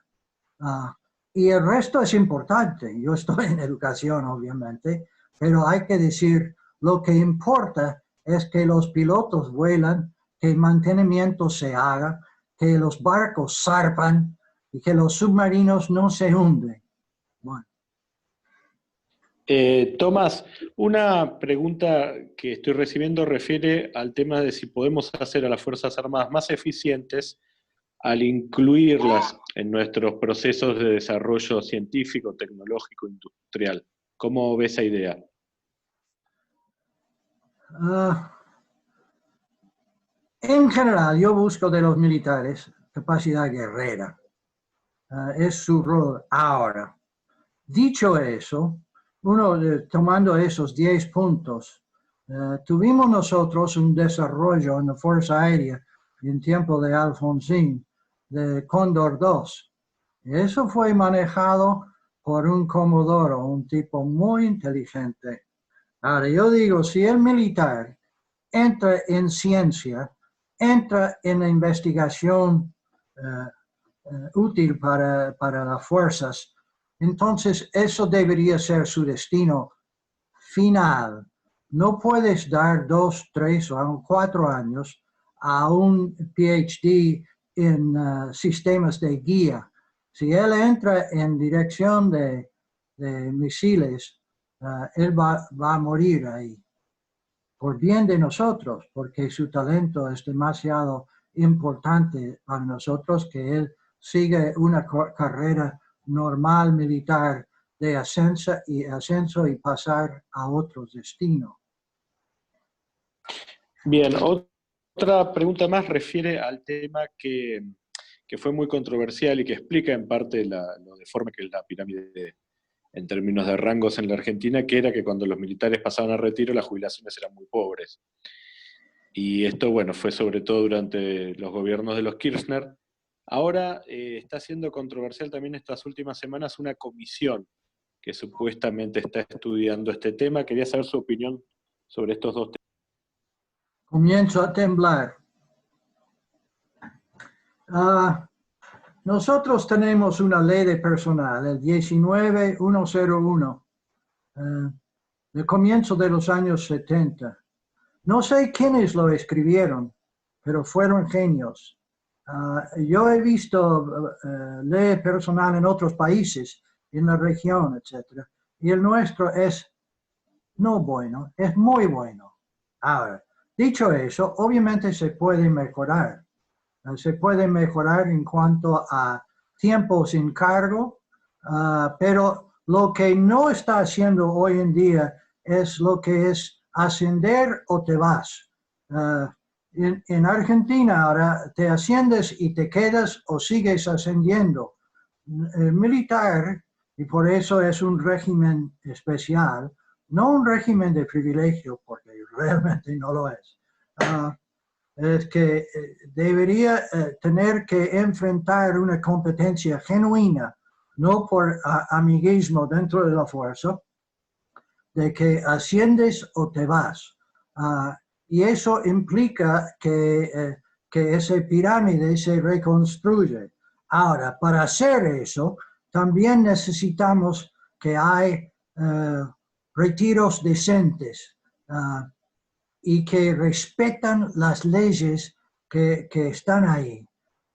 Y el resto es importante. Yo estoy en educación, obviamente, pero hay que decir, lo que importa es que los pilotos vuelan, que el mantenimiento se haga, que los barcos zarpan y que los submarinos no se hunden. Bueno. Tomás, una pregunta que estoy recibiendo refiere al tema de si podemos hacer a las Fuerzas Armadas más eficientes al incluirlas en nuestros procesos de desarrollo científico, tecnológico, industrial. ¿Cómo ves esa idea? En general, yo busco de los militares capacidad guerrera. Es su rol ahora. Dicho eso, tomando esos 10 puntos, tuvimos nosotros un desarrollo en la Fuerza Aérea en tiempo de Alfonsín, de Cóndor 2. Eso fue manejado por un comodoro, un tipo muy inteligente. Ahora, yo digo, si el militar entra en ciencia, entra en la investigación útil para las fuerzas, entonces eso debería ser su destino final. No puedes dar 2, 3 o 4 años a un PhD en sistemas de guía. Si él entra en dirección de misiles, él va a morir ahí. Por bien de nosotros, porque su talento es demasiado importante para nosotros que él sigue una carrera normal militar de ascenso y pasar a otros destinos. Bien, otra pregunta más refiere al tema que fue muy controversial y que explica en parte lo deforme que es la pirámide en términos de rangos en la Argentina, que era que cuando los militares pasaban a retiro las jubilaciones eran muy pobres. Y esto, bueno, fue sobre todo durante los gobiernos de los Kirchner. Ahora está siendo controversial también estas últimas semanas una comisión que supuestamente está estudiando este tema. Quería saber su opinión sobre estos dos temas. Comienzo a temblar. Nosotros tenemos una ley de personal, el 19101, del comienzo de los años 70. No sé quiénes lo escribieron, pero fueron genios. Yo he visto ley personal en otros países, en la región, etc. Y el nuestro es no bueno, es muy bueno. Ahora, dicho eso, obviamente se puede mejorar. Se puede mejorar en cuanto a tiempo sin cargo, pero lo que no está haciendo hoy en día es lo que es ascender o te vas. En Argentina ahora te asciendes y te quedas o sigues ascendiendo. El militar, y por eso es un régimen especial, no un régimen de privilegio, porque realmente no lo es. Es que debería tener que enfrentar una competencia genuina, no por amiguismo dentro de la fuerza, de que asciendes o te vas. Y eso implica que esa pirámide se reconstruye. Ahora, para hacer eso, también necesitamos que hay retiros decentes y que respetan las leyes que están ahí.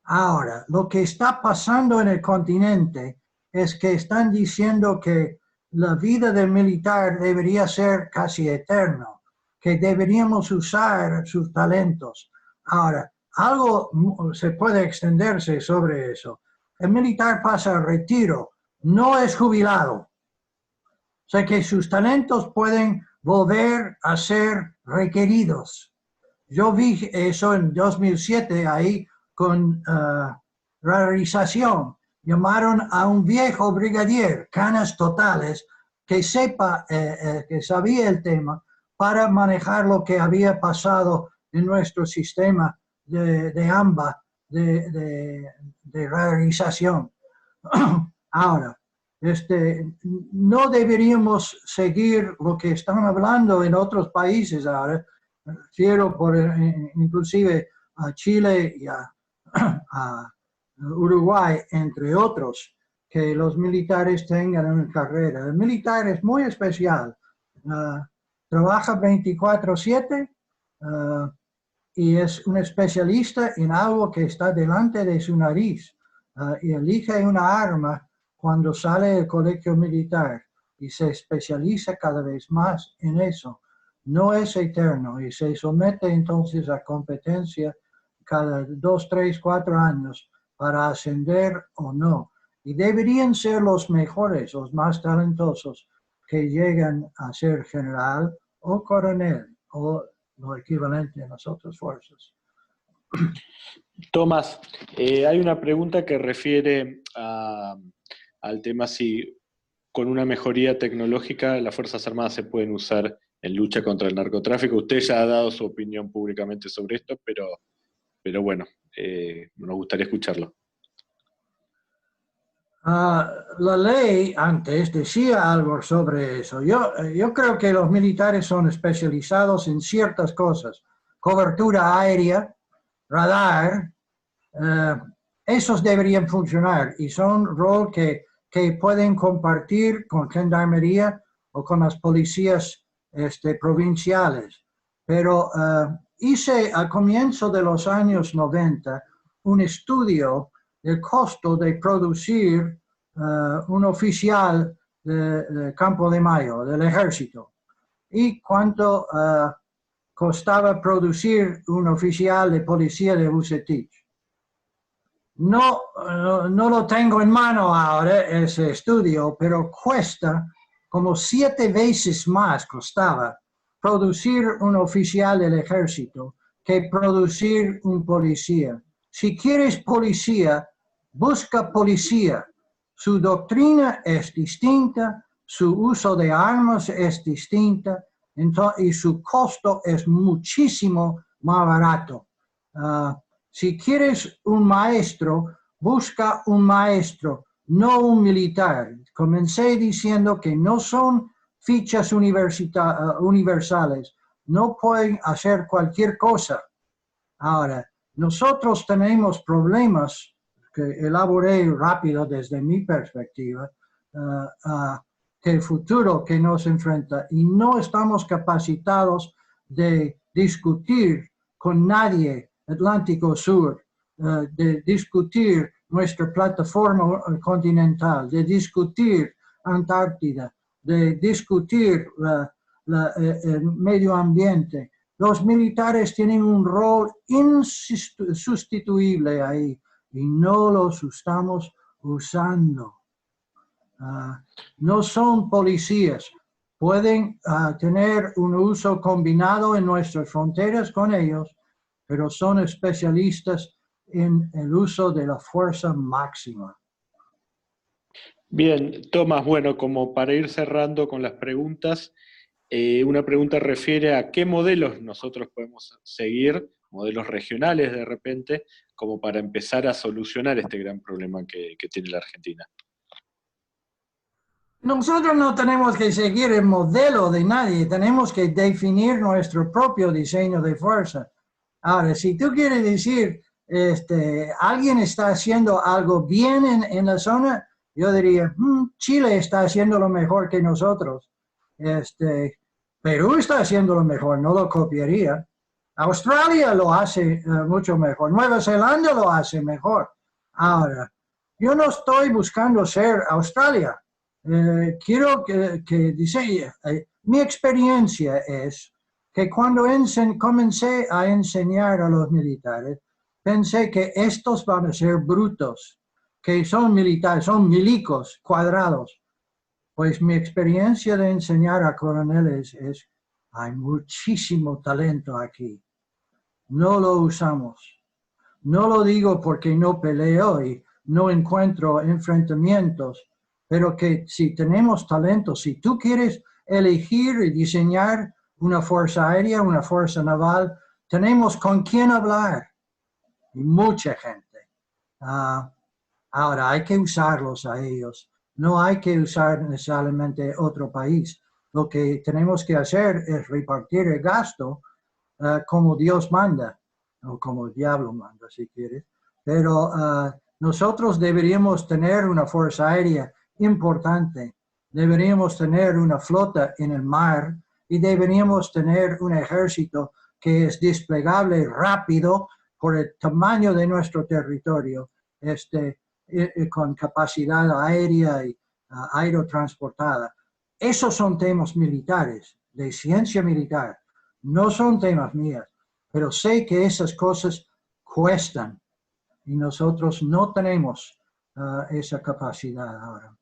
Ahora, lo que está pasando en el continente es que están diciendo que la vida del militar debería ser casi eterno, que deberíamos usar sus talentos. Ahora, algo se puede extenderse sobre eso. El militar pasa a retiro, no es jubilado. O sea que sus talentos pueden volver a ser requeridos. Yo vi eso en 2007 ahí con realización. Llamaron a un viejo brigadier, canas totales, que que sabía el tema para manejar lo que había pasado en nuestro sistema de AMBA, de realización. Ahora, no deberíamos seguir lo que están hablando en otros países ahora. Refiero inclusive a Chile y a Uruguay, entre otros, que los militares tengan una carrera. El militar es muy especial. Trabaja 24/7 y es un especialista en algo que está delante de su nariz y elige una arma cuando sale del colegio militar y se especializa cada vez más en eso. No es eterno y se somete entonces a competencia cada 2, 3, 4 años para ascender o no. Y deberían ser los mejores, los más talentosos, que llegan a ser general o coronel o lo equivalente en las otras fuerzas. Tomás, hay una pregunta que refiere al tema si con una mejoría tecnológica las Fuerzas Armadas se pueden usar en lucha contra el narcotráfico. Usted ya ha dado su opinión públicamente sobre esto, pero bueno, nos gustaría escucharlo. La ley antes decía algo sobre eso. Yo creo que los militares son especializados en ciertas cosas. Cobertura aérea, radar, esos deberían funcionar y son rol que pueden compartir con gendarmería o con las policías provinciales. Pero hice al comienzo de los años 90 un estudio del costo de producir un oficial de Campo de Mayo, del ejército, y cuánto costaba producir un oficial de policía de Bucetich. No lo tengo en mano ahora, ese estudio, pero cuesta como 7 veces más costaba producir un oficial del ejército que producir un policía. Si quieres policía, busca policía. Su doctrina es distinta, su uso de armas es distinta, y su costo es muchísimo más barato. Si quieres un maestro, busca un maestro, no un militar. Comencé diciendo que no son fichas universales, no pueden hacer cualquier cosa. Ahora, nosotros tenemos problemas que elaboré rápido desde mi perspectiva, que el futuro que nos enfrenta, y no estamos capacitados de discutir con nadie Atlántico Sur, de discutir nuestra plataforma continental, de discutir Antártida, de discutir el medio ambiente. Los militares tienen un rol insustituible ahí y no los estamos usando. No son policías. Pueden tener un uso combinado en nuestras fronteras con ellos, pero son especialistas en el uso de la fuerza máxima. Bien, Tomás, bueno, como para ir cerrando con las preguntas, una pregunta refiere a qué modelos nosotros podemos seguir, modelos regionales de repente, como para empezar a solucionar este gran problema que tiene la Argentina. Nosotros no tenemos que seguir el modelo de nadie, tenemos que definir nuestro propio diseño de fuerza. Ahora, si tú quieres decir, alguien está haciendo algo bien en la zona, yo diría, Chile está haciendo lo mejor que nosotros. Perú está haciendo lo mejor, no lo copiaría. Australia lo hace mucho mejor. Nueva Zelanda lo hace mejor. Ahora, yo no estoy buscando ser Australia. Quiero que dice, mi experiencia es que cuando comencé a enseñar a los militares, pensé que estos van a ser brutos, que son militares, son milicos cuadrados. Pues mi experiencia de enseñar a coroneles es, hay muchísimo talento aquí. No lo usamos. No lo digo porque no peleo y no encuentro enfrentamientos, pero que si tenemos talento, si tú quieres elegir y diseñar una fuerza aérea, una fuerza naval, tenemos con quién hablar. Y mucha gente. Ahora, hay que usarlos a ellos. No hay que usar necesariamente otro país. Lo que tenemos que hacer es repartir el gasto como Dios manda, o como el diablo manda, si quieres. Pero nosotros deberíamos tener una fuerza aérea importante. Deberíamos tener una flota en el mar y deberíamos tener un ejército que es desplegable rápido por el tamaño de nuestro territorio, con capacidad aérea y aerotransportada. Esos son temas militares, de ciencia militar. No son temas míos, pero sé que esas cosas cuestan y nosotros no tenemos esa capacidad ahora.